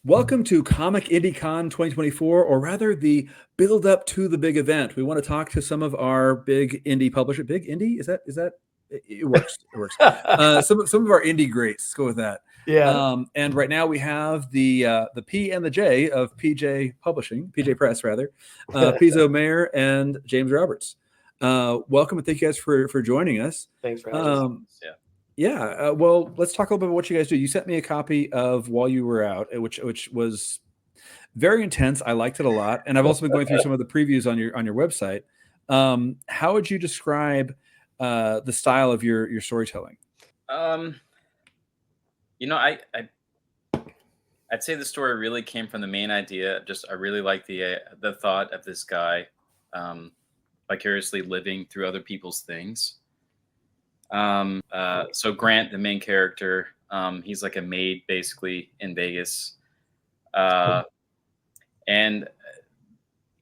Welcome to Comic IndieCon 2024, or rather the build up to the big event. We want to talk to some of our big indie publishers. Big indie? Is that it works. It works. Some of our indie greats. Let's go with that. Yeah. And right now we have the P and the J of PJ Publishing, PJ Press rather, Pizo Meyer and James Roberts. Welcome and thank you guys for joining us. Thanks for having us. Yeah. Yeah, well, let's talk a little bit about what you guys do. You sent me a copy of While You Were Out, which was very intense. I liked it a lot, and I've also been going through some of the previews on your Um, website. How would you describe the style of your storytelling? You know, I'd say the story really came from the main idea. Just I really like the thought of this guy vicariously living through other people's things. So Grant, the main character, he's like a maid basically in Vegas. And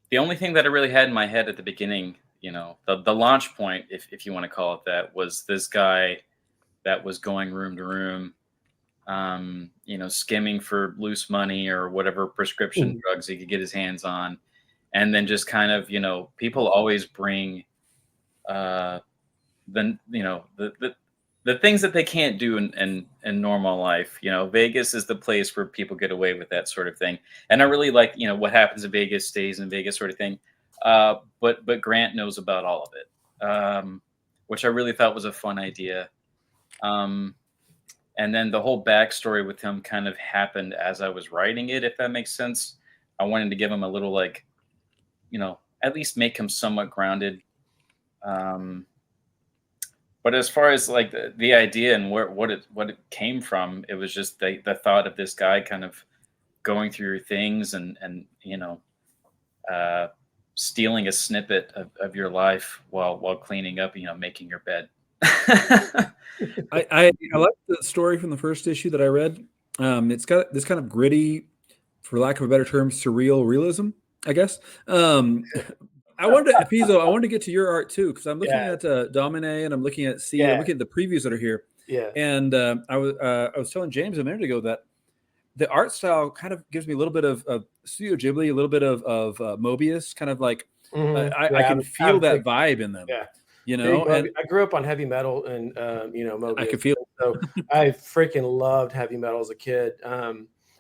the only thing that I really had in my head at the beginning, you know, the launch point, if you want to call it that, was this guy that was going room to room, you know, skimming for loose money or whatever prescription drugs he could get his hands on. And then just kind of, you know, people always bring, the things that they can't do in normal life. You know, Vegas is the place where people get away with that sort of thing. And I really like, you know, what happens in Vegas stays in Vegas sort of thing. But Grant knows about all of it, which I really thought was a fun idea. And then the whole backstory with him kind of happened as I was writing it, if that makes sense. I wanted to give him a little, like, you know, at least make him somewhat grounded. But as far as like the idea and what it came from, it was just the thought of this guy kind of going through your things and you know, stealing a snippet of your life while cleaning up, you know, making your bed. I like the story from the first issue that I read. It's got this kind of gritty, for lack of a better term, surreal realism, I guess. I wanted to get to your art too, because I'm looking at Domine and I'm looking at C. I'm looking at the previews that are here. Yeah. And I was telling James a minute ago that the art style kind of gives me a little bit of Studio Ghibli, a little bit of Mobius, kind of like I can feel that vibe in them. Yeah. You know, and I grew up on heavy metal and you know, Mobius. I can feel so I freaking loved heavy metal as a kid.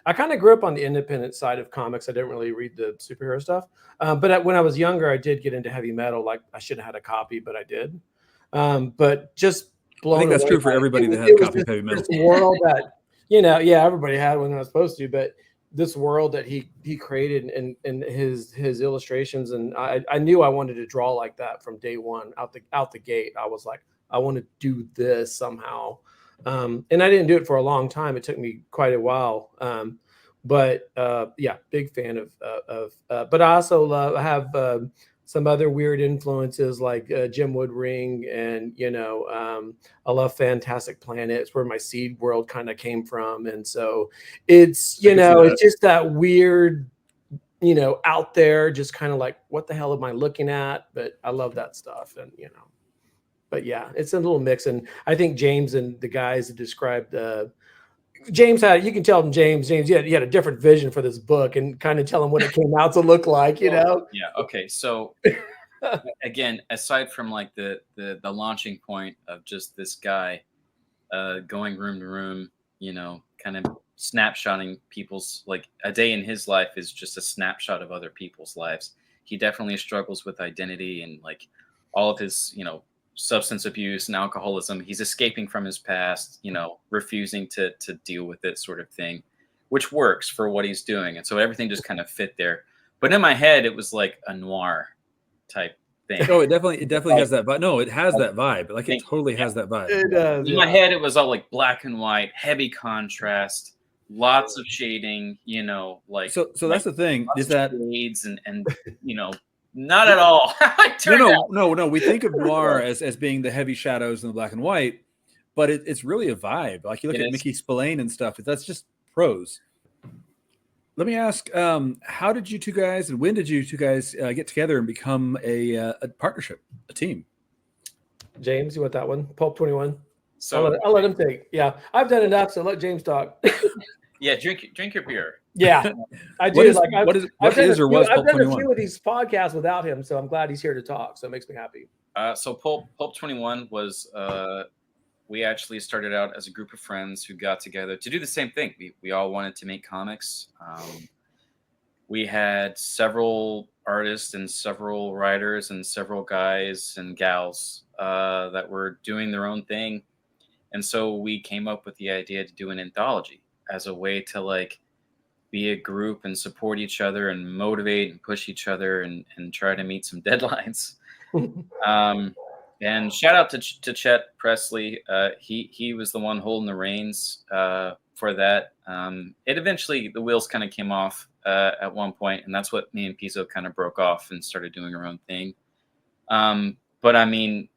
I kind of grew up on the independent side of comics. I didn't really read the superhero stuff. But when I was younger, I did get into heavy metal. Like I should have had a copy, but I did. But just blown away. I think that's true for everybody that had a copy of heavy metal. This world that, you know, everybody had one that was supposed to, but this world that he created and his illustrations. And I knew I wanted to draw like that from day one out the gate. I was like, I want to do this somehow. And I didn't do it for a long time. It took me quite a while. But big fan of but I also have some other weird influences like Jim Woodring and, you know, I love Fantastic Planets, where my seed world kind of came from. And so it's, you know, it's just that weird, you know, out there, just kind of like, what the hell am I looking at? But I love that stuff. And, you know, but yeah, it's a little mix. And I think James and the guys that described James had, you can tell him James, he had a different vision for this book and kind of tell him what it came out to look like, you know? Yeah. Okay. So again, aside from like the launching point of just this guy going room to room, you know, kind of snapshotting people's, like a day in his life is just a snapshot of other people's lives. He definitely struggles with identity and like all of his, you know, substance abuse and alcoholism. He's escaping from his past, you know, refusing to deal with it, sort of thing, which works for what he's doing. And so everything just kind of fit there. But in my head, it was like a noir type thing. Oh, it definitely has that vibe. No, it has that vibe. Like it totally has that vibe. It does. In my head, it was all like black and white, heavy contrast, lots of shading, you know, like so that's the thing, is that shades and you know, not at all. No. We think of noir as being the heavy shadows and the black and white, but it's really a vibe. Like you look at Mickey Spillane and stuff. That's just prose. Let me ask, how did you two guys and when did you two guys get together and become a partnership, a team? James, you want that one? Pulp 21. So I'll let him take. Yeah, I've done enough, so let James talk. Yeah, drink your beer. Yeah, I do. What is, like what is I've done Pulp a 21? few of these podcasts without him, so I'm glad he's here to talk. So it makes me happy. So Pulp 21 was we actually started out as a group of friends who got together to do the same thing. We all wanted to make comics. We had several artists and several writers and several guys and gals that were doing their own thing. And so we came up with the idea to do an anthology as a way to like be a group and support each other and motivate and push each other and try to meet some deadlines. And shout out to Chet Presley. He was the one holding the reins for that. It eventually, the wheels kind of came off at one point, and that's what me and Pizo kind of broke off and started doing our own thing. But I mean,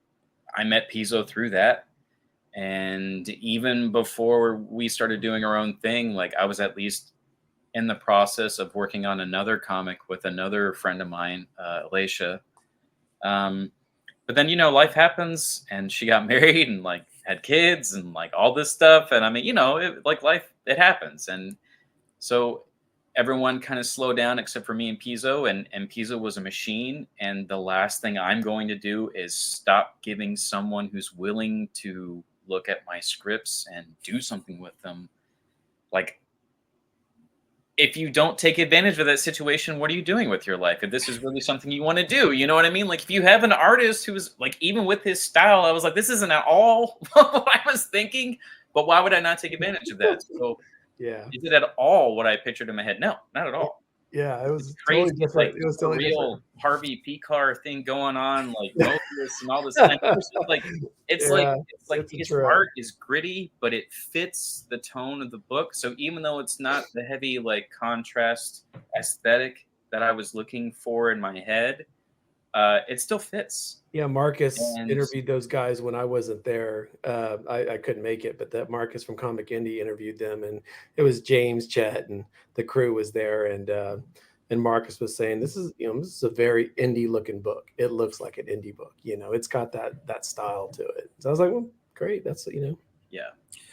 I met Pizo through that. And even before we started doing our own thing, like I was at least in the process of working on another comic with another friend of mine, Alicia. But then, you know, life happens and she got married and like had kids and like all this stuff. And I mean, you know, like life, it happens. And so everyone kind of slowed down except for me and Pizo. And Pizo was a machine. And the last thing I'm going to do is stop giving someone who's willing to look at my scripts and do something with them. Like, if you don't take advantage of that situation, what are you doing with your life? If this is really something you want to do, you know what I mean? Like if you have an artist who's like, even with his style, I was like, this isn't at all what I was thinking, but why would I not take advantage of that? So Yeah. is it at all what I pictured in my head? No, not at all. Yeah, it was Crazy, totally different. like It was a totally real different. Harvey Picar thing going on, like Moses and all this. And it's just like it's like his art is gritty, but it fits the tone of the book. So even though it's not the heavy like contrast aesthetic that I was looking for in my head, it still fits. Yeah, Marcus interviewed those guys when I wasn't there. I couldn't make it, but that Marcus from Comic Indie interviewed them, and it was James, Chet, and the crew was there, and Marcus was saying, "This is this is a very indie looking book. It looks like an indie book. It's got that style to it." So I was like, "Well, great. That's yeah."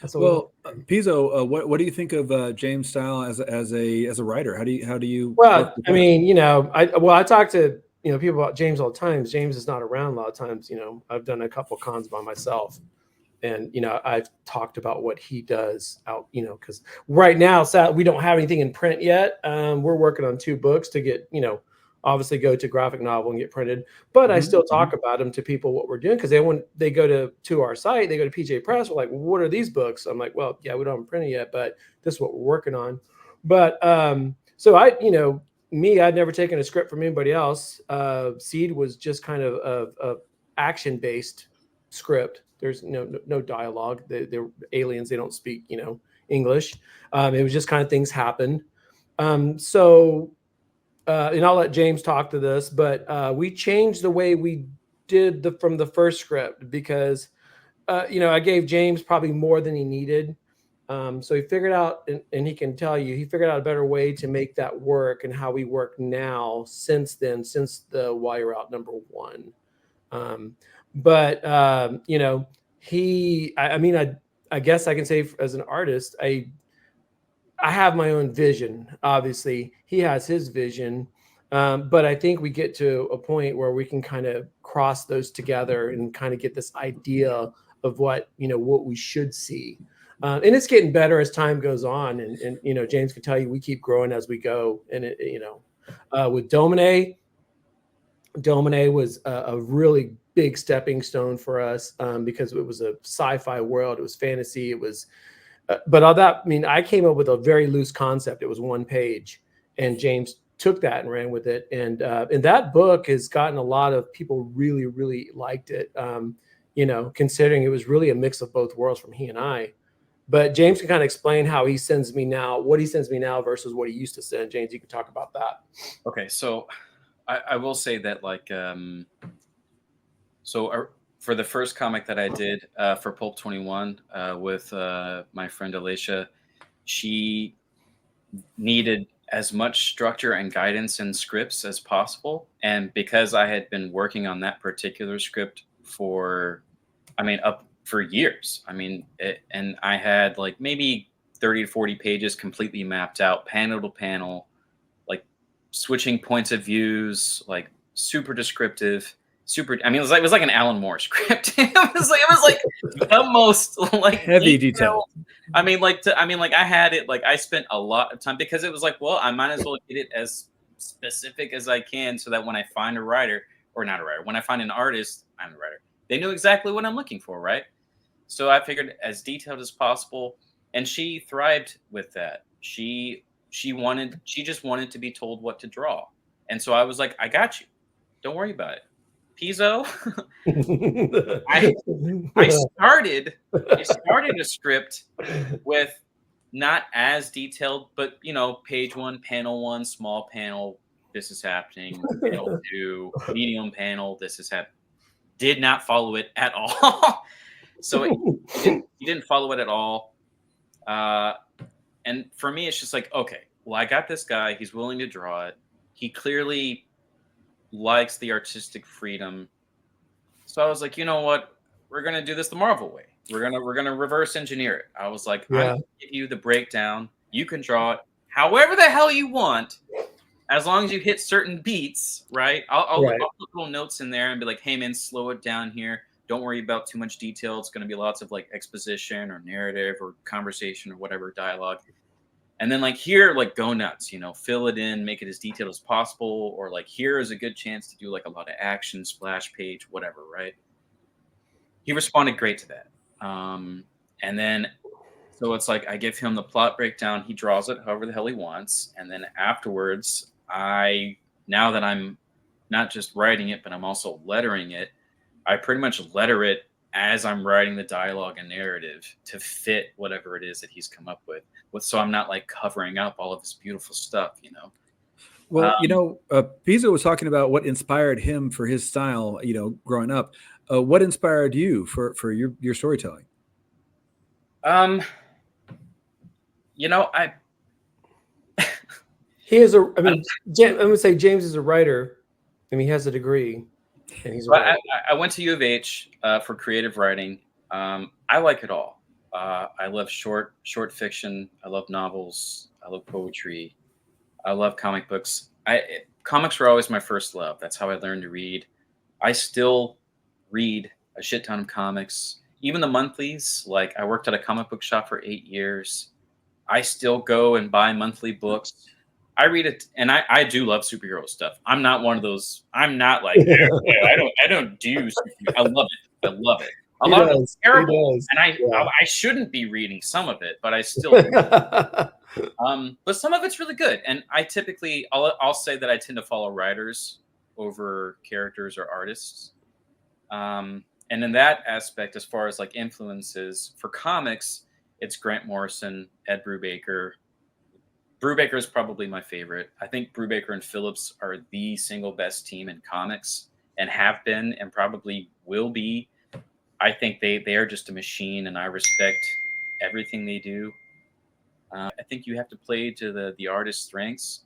That's well, Pizo, what do you think of James' style as a writer? How do you? Well, I mean, I talk to people about James all the time. James is not around a lot of times. I've done a couple cons by myself, and I've talked about what he does out. Because right now, we don't have anything in print yet. We're working on 2 books to get obviously go to graphic novel and get printed. But I still talk about them to people what we're doing because they go to our site, they go to PJ Press. We're like, well, what are these books? I'm like, well, yeah, we don't have them printed yet, but this is what we're working on. But so I'd never taken a script from anybody else. Seed was just kind of a action-based script. There's no dialogue. They're aliens. They don't speak, English. It was just kind of things happened. And I'll let James talk to this, but we changed the way we did from the first script because, I gave James probably more than he needed. So he figured out, and he can tell you, he figured out a better way to make that work and how we work now since then, since the While You're Out #1. I guess I can say as an artist, I have my own vision. Obviously, he has his vision. But I think we get to a point where we can kind of cross those together and kind of get this idea of what we should see. And it's getting better as time goes on. And James can tell you, we keep growing as we go. And with Domine was a really big stepping stone for us because it was a sci-fi world. It was fantasy. It was, but all that, I came up with a very loose concept. It was 1 page, and James took that and ran with it. And that book has gotten a lot of people really, really liked it. Considering it was really a mix of both worlds from he and I. But James can kind of explain how he sends me now, what he sends me now versus what he used to send. James, you can talk about that. Okay, so I will say that for the first comic that I did for Pulp 21 with my friend Alicia, she needed as much structure and guidance in scripts as possible. And because I had been working on that particular script up for years, and I had like maybe 30 to 40 pages completely mapped out, panel to panel, like switching points of views, like super descriptive. I mean, it was like an Alan Moore script. It was like the most like heavy detail. I mean, I had it, like, I spent a lot of time because it was like, well, I might as well get it as specific as I can so that when I find a writer, or not a writer, when I find an artist, I'm a writer, they know exactly what I'm looking for, right? So I figured as detailed as possible, and she thrived with that. She just wanted to be told what to draw. And so I was like, I got you. Don't worry about it. Pizo, I started a script with not as detailed, but page 1, panel 1, small panel, this is happening. Panel 2, medium panel, this is happening. Did not follow it at all. So he didn't follow it at all. And for me, it's just like, okay, well, I got this guy. He's willing to draw it. He clearly likes the artistic freedom. So I was like, you know what? We're gonna do this the Marvel way. We're gonna reverse engineer it. I was like, I'm gonna give you the breakdown. You can draw it however the hell you want, as long as you hit certain beats, right? I'll put little notes in there and be like, hey man, slow it down here. Don't worry about too much detail. It's gonna be lots of like exposition or narrative or conversation or whatever, dialogue. And then like here, like go nuts, fill it in, make it as detailed as possible. Or like here is a good chance to do like a lot of action, splash page, whatever, right? He responded great to that. And then, so it's like, I give him the plot breakdown. He draws it however the hell he wants. And then afterwards, now that I'm not just writing it, but I'm also lettering it, I pretty much letter it as I'm writing the dialogue and narrative to fit whatever it is that he's come up with. So I'm not like covering up all of this beautiful stuff, Well, Pizo was talking about what inspired him for his style, growing up. What inspired you for your storytelling? He is I'm gonna say James is a writer. I mean, he has a degree, and he's. I went to U of H for creative writing. I like it all. I love short fiction. I love novels. I love poetry. I love comic books. Comics were always my first love. That's how I learned to read. I still read a shit ton of comics, even the monthlies. Like I worked at a comic book shop for 8 years. I still go and buy monthly books. I read it, and I do love superhero stuff. I'm not one of those. I'm not like I don't do superhero. I love it. I love it. A lot of it's terrible, and I shouldn't be reading some of it, but I still do. But some of it's really good, and I'll say that I tend to follow writers over characters or artists. And in that aspect, as far as like influences for comics, it's Grant Morrison, Ed Brubaker. Brubaker is probably my favorite. I think Brubaker and Phillips are the single best team in comics, and have been, and probably will be. I think they are just a machine, and I respect everything they do. I think you have to play to the artist's strengths.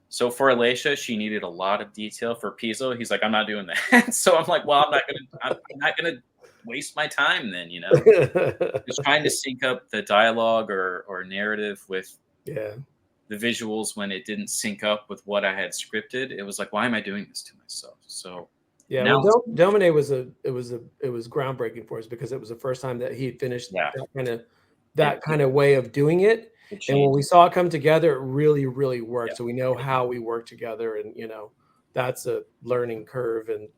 So for Alicia, she needed a lot of detail. For Pizo, he's like, I'm not doing that. So I'm like, well, I'm not gonna waste my time then, Just trying to sync up the dialogue or narrative with the visuals when it didn't sync up with what I had scripted. It was like, why am I doing this to myself? So yeah, well, Domine was groundbreaking for us because it was the first time that he had finished that kind of way of doing it. And when we saw it come together, it really, really worked. Yeah. So we know how we work together, and that's a learning curve, and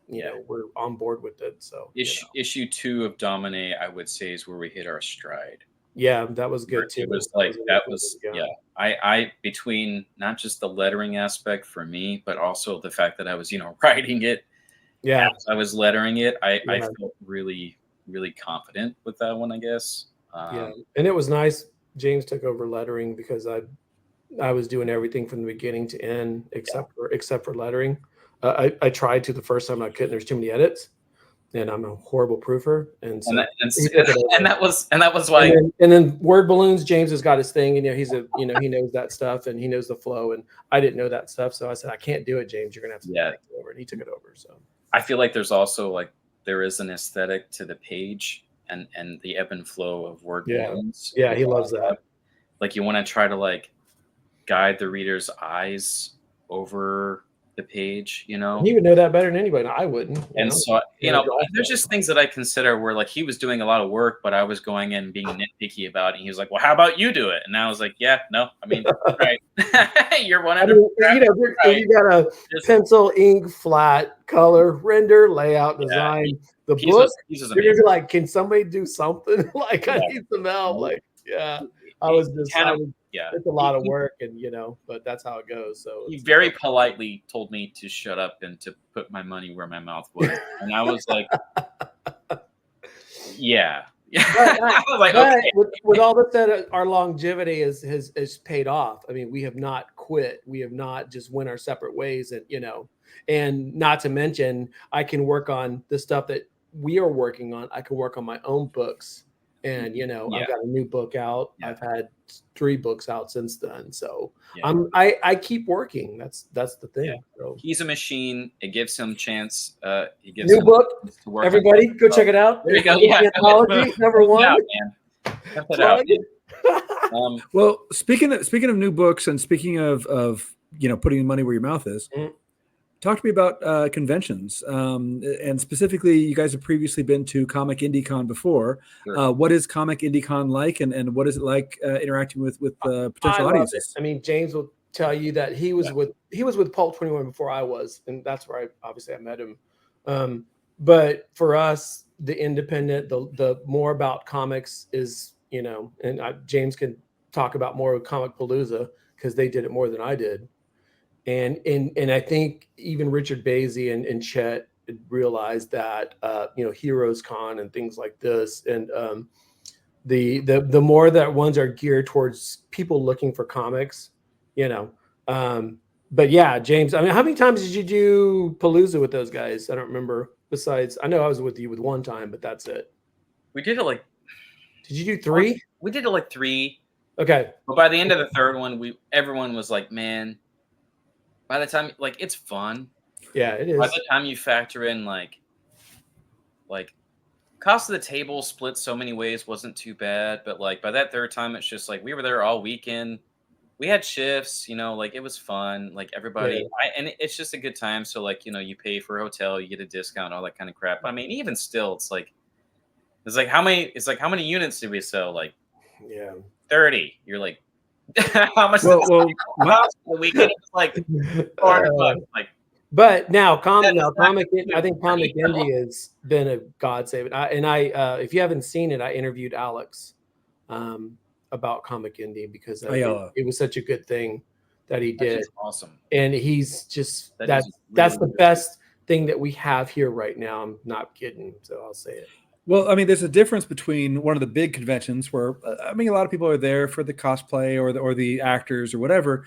we're on board with it. So issue 2 of Domine, I would say, is where we hit our stride. Yeah, that was good too. It was like I between not just the lettering aspect for me, but also the fact that I was writing it. Yeah, as I was lettering it, I felt really, really confident with that one, I guess. And it was nice. James took over lettering because I was doing everything from the beginning to end except for lettering. I tried to the first time I couldn't. There's too many edits, and I'm a horrible proofer. And so that was why. And then word balloons. James has got his thing, and he knows that stuff, and he knows the flow. And I didn't know that stuff, so I said, I can't do it, James. You're gonna have to take it over. And he took it over. So I feel like there's also there is an aesthetic to the page and the ebb and flow of word balloons. Yeah, he loves that. like you want to try to like guide the reader's eyes over the page, you know. He would know that better than anybody. I wouldn't. And so, there's just things that I consider where like he was doing a lot of work, but I was going in and being nitpicky about it. And he was like, "Well, how about you do it?" And I was like, "Yeah, no, I mean, right, you're 100%. Right. You got a pencil, ink, flat, color, render, layout, design. The book, you're gonna be like, can somebody do something? Like, I need some help. Like, I was just it's a lot of work, and but that's how it goes. So he very politely told me to shut up and to put my money where my mouth was, and I was like, yeah. I was like, okay. With all that said, our longevity has paid off. I mean, we have not quit. We have not just went our separate ways, and not to mention, I can work on the stuff that we are working on. I can work on my own books. And I've got a new book out. Yeah. I've had 3 books out since then. So I keep working. That's the thing. Yeah. So. He's a machine. It gives him a chance. He gives new book. To work Everybody, go check it out. There you go. Yeah. Anthology number 1. Out, well, speaking of new books and speaking of putting money where your mouth is. Mm-hmm. Talk to me about conventions, and specifically, you guys have previously been to Comic IndieCon before. Sure. What is Comic IndieCon like, and what is it like interacting with potential audiences? I mean, James will tell you that he was with Pulp 21 before I was, and that's where I met him. But for us, the independent, the more about comics is and James can talk about more of Comicpalooza because they did it more than I did. And I think even Richard Basie and Chet realized that Heroes Con and things like this, and the more that ones are geared towards people looking for comics, But yeah, James, I mean, how many times did you do Palooza with those guys? I don't remember. Besides, I know I was with you with one time, but that's it. We did it like. Did you do 3? We did it like 3. Okay. But by the end of the 3rd one, everyone was like, man. By the time, like, it's fun. Yeah, it is. By the time you factor in, like cost of the table split so many ways wasn't too bad. But, like, by that 3rd time, it's just, like, we were there all weekend. We had shifts, like, it was fun. Like, everybody, and it's just a good time. So, like, you pay for a hotel, you get a discount, all that kind of crap. I mean, even still, it's like how many units did we sell? Like, 30. You're like, how much? Well, the weekend was like $400. Like, but now, I think Comic Indie has been a godsend. If you haven't seen it, I interviewed Alex about Comic Indie because it was such a good thing that he did. That's awesome, and he's just that's the best thing that we have here right now. I'm not kidding, so I'll say it. Well, I mean, there's a difference between one of the big conventions where I mean, a lot of people are there for the cosplay or the actors or whatever,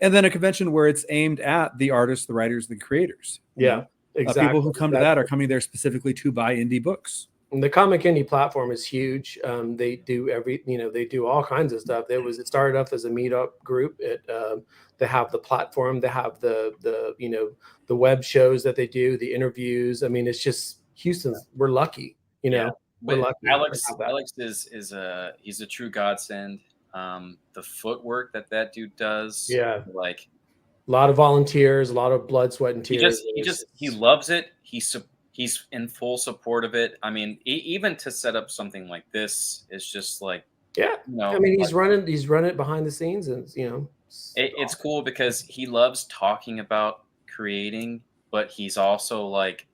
and then a convention where it's aimed at the artists, the writers, the creators. Exactly. People who come to that are coming there specifically to buy indie books. And the Comic Indie platform is huge. They do they do all kinds of stuff. It started off as a meetup group. They have the platform. They have the web shows that they do, the interviews. I mean, it's just Houston's. We're lucky, We're lucky. Alex is he's a true godsend. The footwork that dude does. Like a lot of volunteers, a lot of blood, sweat, and tears. He loves it. He's in full support of it. I mean, even to set up something like this is just like, I mean, he's running it behind the scenes, and it's cool because he loves talking about creating, but he's also like,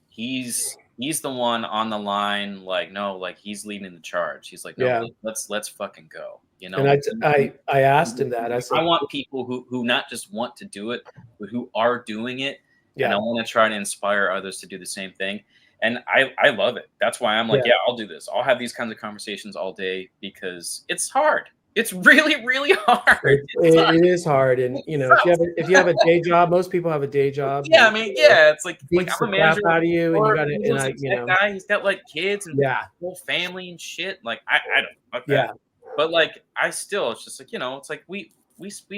he's the one on the line. Like, no, like he's leading the charge. He's like, no, let's fucking go. And I asked him that. I said, I want people who not just want to do it, but who are doing it. And I want to try to inspire others to do the same thing. And I love it. That's why I'm like, I'll do this. I'll have these kinds of conversations all day because it's hard. It's really, really hard. It is hard. And, if you have a day job, most people have a day job. Yeah, I mean, it's like I'm a manager. Out of you, and you got to, guy, he's got like kids and whole family and shit. Like, I don't. Okay. Yeah. But like, it's just like, it's like we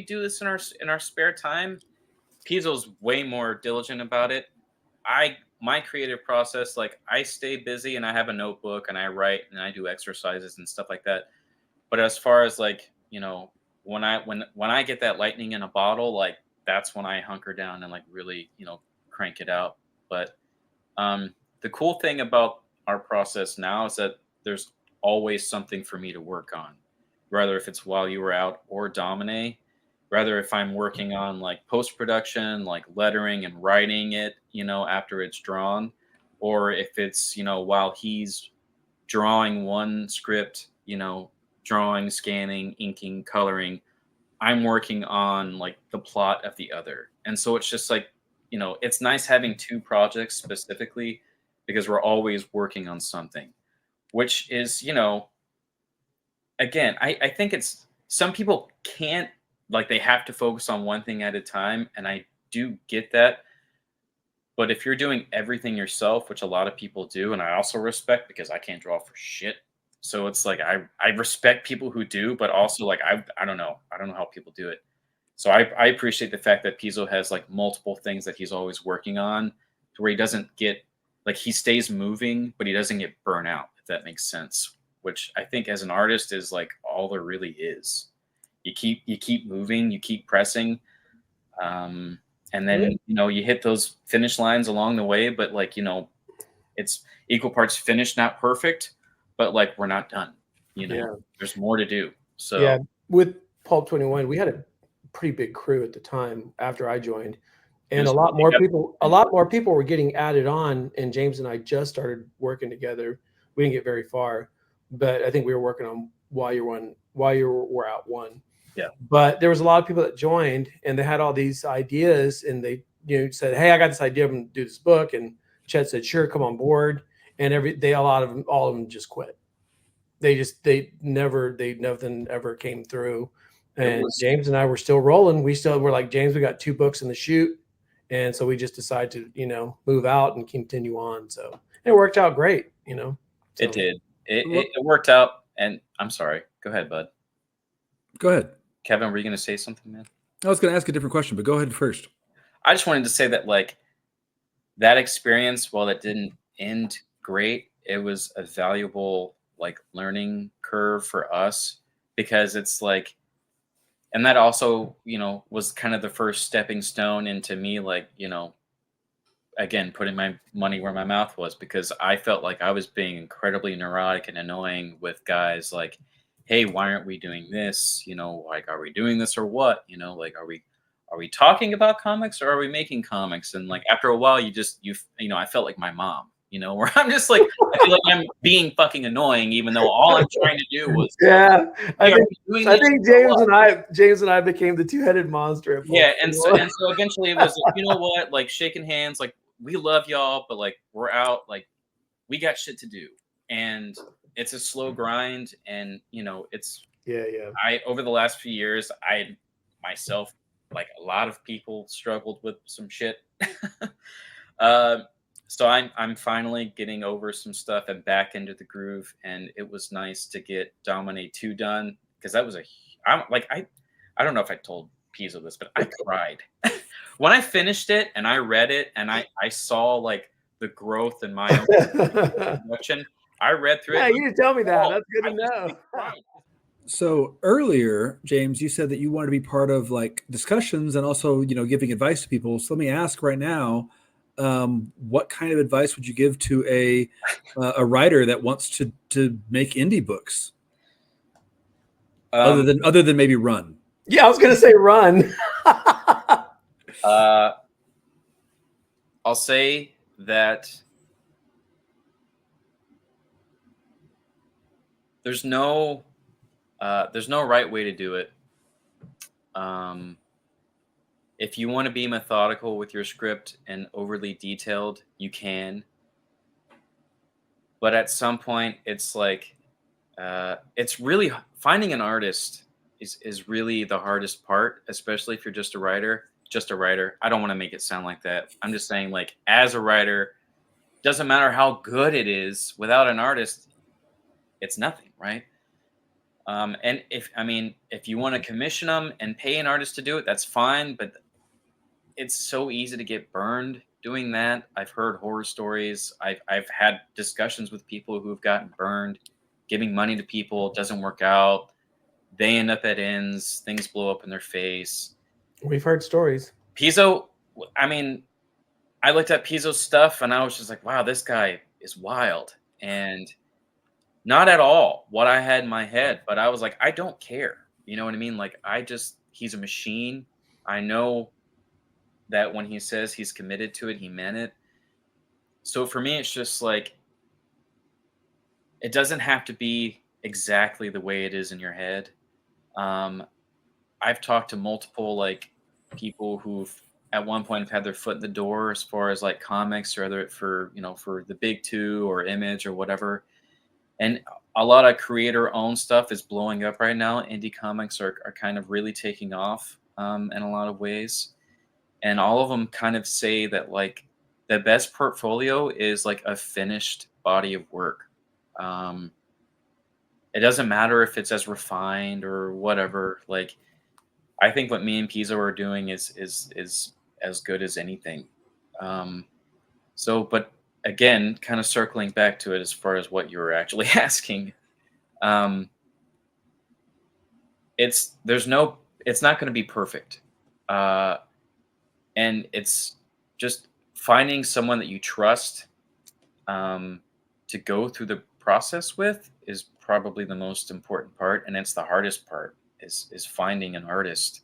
do this in our spare time. Pizo's way more diligent about it. I my creative process, like I stay busy and I have a notebook and I write and I do exercises and stuff like that. But as far as like, when I get that lightning in a bottle, like that's when I hunker down and like really, crank it out. But the cool thing about our process now is that there's always something for me to work on, whether if it's while you were out or Domine, rather if I'm working on like post production, like lettering and writing it, after it's drawn, or if it's, while he's drawing one script, drawing, scanning, inking, coloring, I'm working on like the plot of the other. And so it's just like, it's nice having two projects specifically because we're always working on something, which is, again, I think it's some people can't, like, they have to focus on one thing at a time. And I do get that. But if you're doing everything yourself, which a lot of people do, and I also respect because I can't draw for shit. So it's like I respect people who do, but also like I don't know. I don't know how people do it. So I appreciate the fact that Pizo has like multiple things that he's always working on to where he doesn't get like he stays moving, but he doesn't get burnt out, if that makes sense. Which I think as an artist is like all there really is. You keep moving, you keep pressing. And then you hit those finish lines along the way, but like it's equal parts finished, not perfect, but like we're not done. There's more to do. So yeah, with Pulp 21, we had a pretty big crew at the time after I joined, and a lot more people were getting added on. And James and I just started working together. We didn't get very far, but I think we were working on while you were out one. Yeah. But there was a lot of people that joined and they had all these ideas and they said, "Hey, I got this idea. I'm going to do this book." And Chet said, "Sure, come on board." And all of them just quit. Nothing ever came through. And James and I were still rolling. We still were like, "James, we got 2 books in the chute." And so we just decided to, move out and continue on. So it worked out great, So. It did. It worked out. And I'm sorry. Go ahead, bud. Go ahead. Kevin, were you going to say something, man? I was going to ask a different question, but go ahead first. I just wanted to say that, like, that experience, while it didn't end great, it was a valuable, like, learning curve for us because it's like, and that also, was kind of the first stepping stone into me, like, again, putting my money where my mouth was because I felt like I was being incredibly neurotic and annoying with guys like, "Hey, why aren't we doing this? Like, are we doing this or what? Like, are we talking about comics or are we making comics?" And like after a while, I felt like my mom, where I'm just like, I feel like I'm being fucking annoying, even though all I'm trying to do was I think James and I became the two-headed monster. Yeah, and so eventually it was like, you know what, like shaking hands, like we love y'all, but like we're out, like we got shit to do, and it's a slow grind, and it's I over the last few years, I myself, like a lot of people, struggled with some shit. So I'm finally getting over some stuff and back into the groove, and it was nice to get Dominate 2 done because that was I don't know if I told Pizo this, but I cried when I finished it and I read it and I saw like the growth in my own production. I read through it. Yeah, you didn't tell me that. That's good to know. So earlier, James, you said that you wanted to be part of like discussions and also, giving advice to people. So let me ask right now, what kind of advice would you give to a writer that wants to make indie books, other than maybe run? Yeah, I was gonna say run. I'll say that there's no right way to do it. If you want to be methodical with your script and overly detailed, you can. But at some point, it's like, it's really finding an artist is really the hardest part, especially if you're just a writer. I don't want to make it sound like that. I'm just saying, like, as a writer, doesn't matter how good it is, without an artist, it's nothing, right? And if you want to commission them and pay an artist to do it, that's fine. But it's so easy to get burned doing that. I've heard horror stories. I've had discussions with people who've gotten burned, giving money to people, it doesn't work out. They end up at ends, things blow up in their face. We've heard stories. Pizo, I mean, I looked at Pizo's stuff and I was just like, wow, this guy is wild. And not at all what I had in my head, but I was like, I don't care. You know what I mean? Like, he's a machine. I know that when he says he's committed to it, he meant it. So for me, it's just like, it doesn't have to be exactly the way it is in your head. Um, I've talked to multiple like people who've at one point have had their foot in the door as far as like comics, or other for for the big two or Image or whatever. And a lot of creator owned stuff is blowing up right now. Indie comics are kind of really taking off in a lot of ways. And all of them kind of say that like the best portfolio is like a finished body of work. Um, it doesn't matter if it's as refined or whatever. Like, I think what me and Pizo are doing is as good as anything. Um, but again, kind of circling back to it as far as what you were actually asking, um, it's not going to be perfect, and it's just finding someone that you trust to go through the process with is probably the most important part, and it's the hardest part is finding an artist.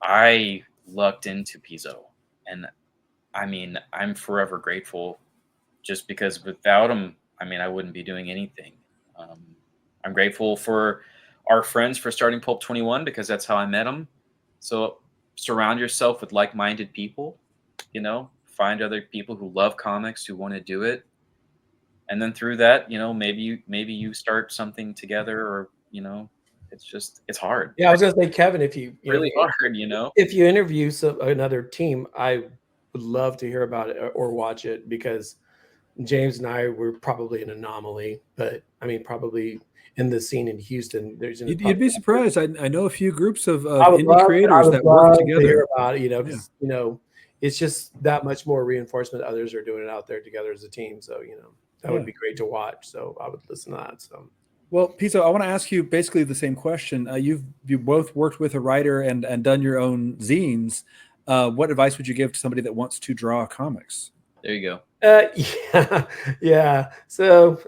I lucked into Pizo, and I mean, I'm forever grateful, just because without him, I mean, I wouldn't be doing anything. Um, I'm grateful for our friends for starting Pulp 21, because that's how I met them. So surround yourself with like-minded people, find other people who love comics, who want to do it. And then through that, maybe you start something together, or, it's hard. Yeah, I was gonna say, Kevin, if you Really hard, if you interview another team, I would love to hear about it or watch it, because James and I were probably an anomaly, but I mean, probably in the scene in Houston, You'd be surprised. I know a few groups of I indie creators that work together. to hear about it, because it's just that much more reinforcement. Others are doing it out there together as a team, so that would be great to watch. So I would listen to that. So. Well, Pizo, I want to ask you basically the same question. You both worked with a writer and done your own zines. What advice would you give to somebody that wants to draw comics? There you go. Yeah. So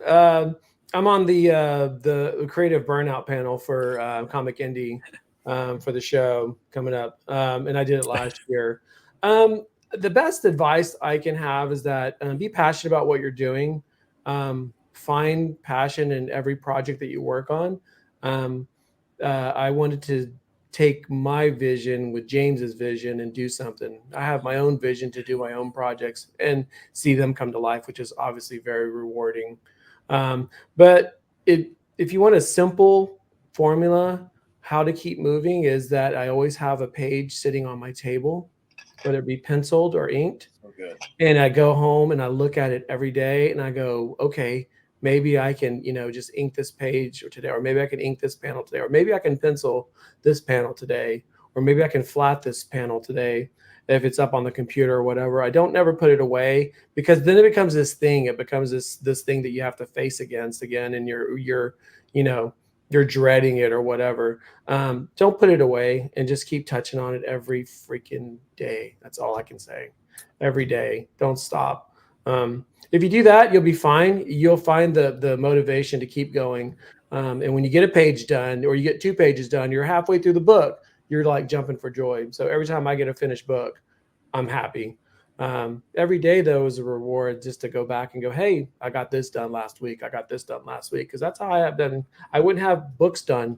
I'm on the creative burnout panel for Comic Indie for the show coming up, and I did it last year. The best advice I can have is that be passionate about what you're doing. Find passion in every project that you work on. I wanted to take my vision with James's vision and do something. I have my own vision to do my own projects and see them come to life, which is obviously very rewarding. But if you want a simple formula, how to keep moving, is that I always have a page sitting on my table, whether it be penciled or inked. Okay. And I go home and I look at it every day and I go, okay, maybe I can, just ink this page today, or maybe I can ink this panel today, or maybe I can pencil this panel today, or maybe I can flat this panel today if it's up on the computer or whatever. I don't never put it away, because then it becomes this thing. It becomes this thing that you have to face again, and you're dreading it or whatever. Don't put it away, and just keep touching on it every freaking day. That's all I can say. Every day, don't stop. If you do that, you'll be fine. You'll find the motivation to keep going. And when you get a page done, or you get 2 pages done, you're halfway through the book, you're like jumping for joy. So every time I get a finished book, I'm happy. Every day, though, is a reward, just to go back and go, hey, I got this done last week. I got this done last week. Because that's how I have done. I wouldn't have books done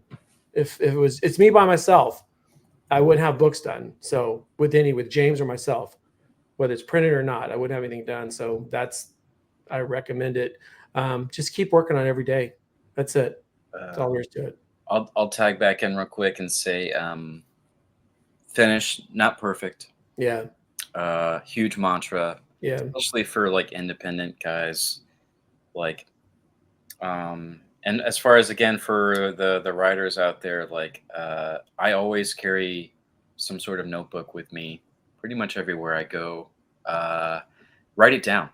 if it's me by myself. I wouldn't have books done. So with James or myself, whether it's printed or not, I wouldn't have anything done. So I recommend it. Just keep working on it every day. That's it. That's all there is to it. I'll tag back in real quick and say, finish, not perfect. Yeah. Huge mantra. Yeah. Especially for like independent guys. Like, and as far as, again, for the writers out there, like, I always carry some sort of notebook with me pretty much everywhere I go. write it down.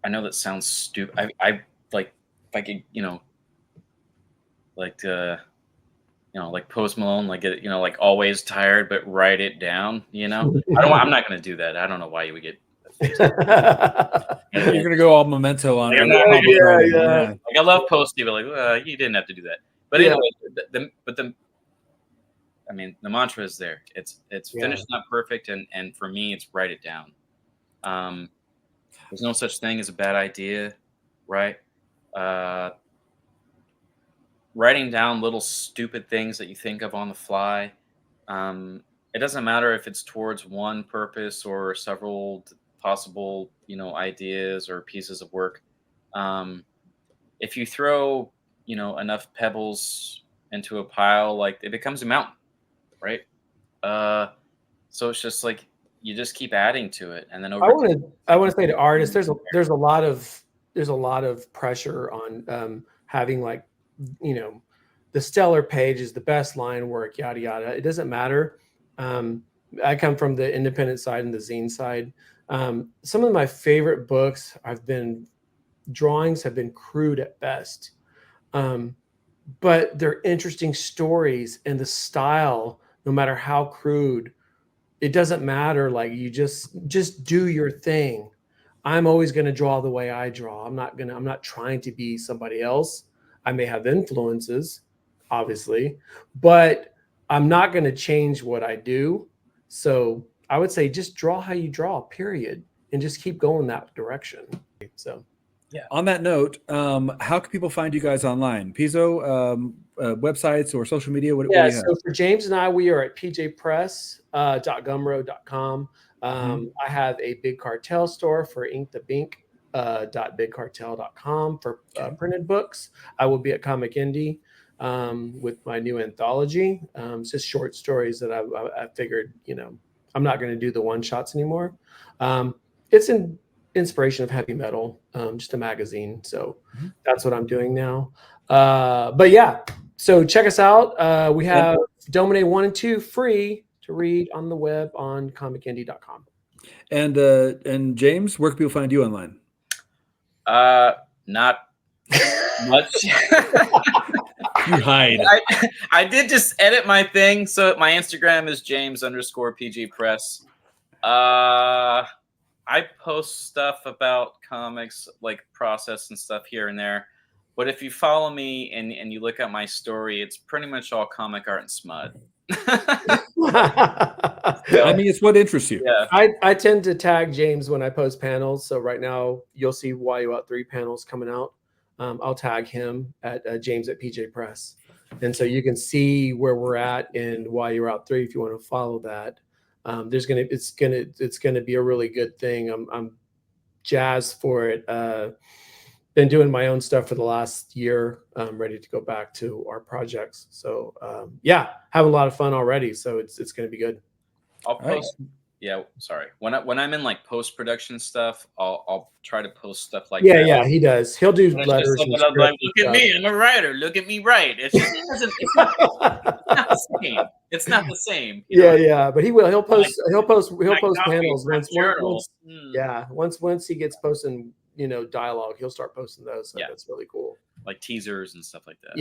I know that sounds stupid. I like if I could, like Post Malone, like like always tired, but write it down. I'm not going to do that. I don't know why you would get. You're gonna go all Memento on. Yeah. Like, I love Posty, but like you didn't have to do that. But anyway, the mantra is there. It's finished, not perfect, and for me, it's write it down. There's no such thing as a bad idea, right? Writing down little stupid things that you think of on the fly. It doesn't matter if it's towards one purpose or several possible, ideas or pieces of work. If you throw, enough pebbles into a pile, like it becomes a mountain, right? So it's just like you just keep adding to it, and then I want to say to artists, there's a lot of pressure on having like, the stellar page is the best line work, yada yada. It doesn't matter. I come from the independent side and the zine side. Some of my favorite books drawings have been crude at best, but they're interesting stories, and the style, no matter how crude, it doesn't matter. Like you just do your thing. I'm always going to draw the way I draw. I'm not trying to be somebody else. I may have influences, obviously, but I'm not going to change what I do. So I would say just draw how you draw, period, and just keep going that direction. So, yeah. On that note, how can people find you guys online? Pizo, websites or social media? What do you have? So for James and I, we are at pjpress.gumroad.com. I have a Big Cartel store for Ink the Bink. .bigcartel.com for printed books. I will be at Comic Indie with my new anthology. It's just short stories that I figured, I'm not going to do the one shots anymore. It's an inspiration of heavy metal, just a magazine. So that's what I'm doing now. But yeah, so check us out. We have Domine 1 and 2 free to read on the web on comicindie.com. And James, where can people find you online? Not much. You hide. I did just edit my thing, so my Instagram is James_PG Press. I post stuff about comics, like process and stuff here and there. But if you follow me and you look at my story, it's pretty much all comic art and smut. I mean, it's what interests you. Yeah. I tend to tag James when I post panels. So right now you'll see Why You Out 3 panels coming out. I'll tag him at James at PJ Press. And so you can see where we're at and Why You're Out 3 if you want to follow that. It's gonna be a really good thing. I'm jazzed for it. Been doing my own stuff for the last year. I'm ready to go back to our projects. So have a lot of fun already. So it's going to be good. I'll post. Right. Yeah, sorry. When I'm in like post-production stuff, I'll try to post stuff like that. Yeah, he does. He'll do letters. Like, look at me, I'm a writer. Look at me write. It's not the same. It's not the same. Yeah. But he will. He'll post panels once he gets posting, dialogue, he'll start posting those. So that's really cool. Like teasers and stuff like that.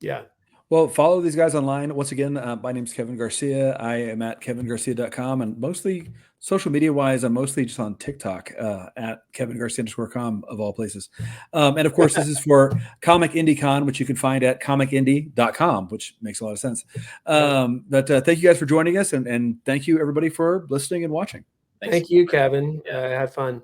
Yeah. Well, follow these guys online. Once again, my name's Kevin Garcia. I am at kevingarcia.com, and mostly social media wise, I'm mostly just on TikTok at KevinGarcia_com of all places. And of course, this is for Comic Indie Con, which you can find at comicindie.com, which makes a lot of sense. But thank you guys for joining us, and thank you everybody for listening and watching. Thank you, Kevin. I had fun.